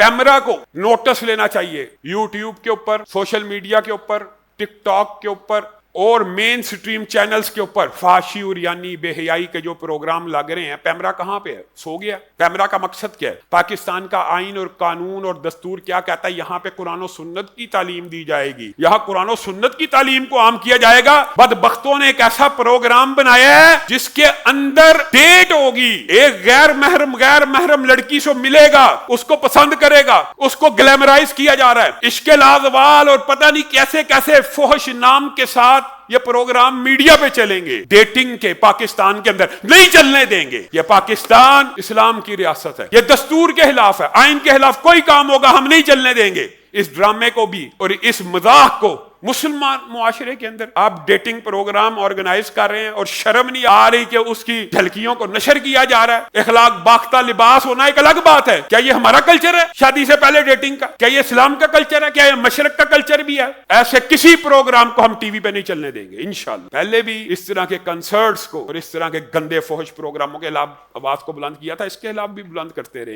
پیمرا کو نوٹس لینا چاہیے، یوٹیوب کے اوپر، سوشل میڈیا کے اوپر، ٹک ٹاک کے اوپر اور مین سٹریم چینلز کے اوپر فحاشی اور یعنی بے حیائی کے جو پروگرام لگ رہے ہیں، پیمرا کہاں پہ ہے؟ سو گیا۔ پیمرا کا مقصد کیا ہے؟ پاکستان کا آئین اور قانون اور دستور کیا کہتا ہے؟ یہاں پہ قرآن و سنت کی تعلیم دی جائے گی، یہاں قرآن و سنت کی تعلیم کو عام کیا جائے گا۔ بدبختوں نے ایک ایسا پروگرام بنایا ہے جس کے اندر ڈیٹ ہوگی، ایک غیر محرم لڑکی سے ملے گا، اس کو پسند کرے گا، اس کو گلیمرائز کیا جا رہا ہے، عشق لازوال اور پتہ نہیں کیسے کیسے فحش نام کے ساتھ یہ پروگرام میڈیا پہ چلیں گے۔ ڈیٹنگ کے پاکستان کے اندر نہیں چلنے دیں گے۔ یہ پاکستان اسلام کی ریاست ہے، یہ دستور کے خلاف ہے، آئین کے خلاف کوئی کام ہوگا ہم نہیں چلنے دیں گے۔ اس ڈرامے کو بھی اور اس مذاق کو مسلمان معاشرے کے اندر آپ ڈیٹنگ پروگرام آرگنائز کر رہے ہیں اور شرم نہیں آ رہی کہ اس کی جھلکیوں کو نشر کیا جا رہا ہے۔ اخلاق باختہ لباس ہونا ایک الگ بات ہے، کیا یہ ہمارا کلچر ہے شادی سے پہلے ڈیٹنگ کا؟ کیا یہ اسلام کا کلچر ہے؟ کیا یہ مشرق کا کلچر بھی ہے؟ ایسے کسی پروگرام کو ہم ٹی وی پہ نہیں چلنے دیں گے انشاءاللہ۔ پہلے بھی اس طرح کے کنسرٹس کو اور اس طرح کے گندے فحش پروگراموں کے خلاف آواز کو بلند کیا تھا، اس کے خلاف بھی بلند کرتے رہے۔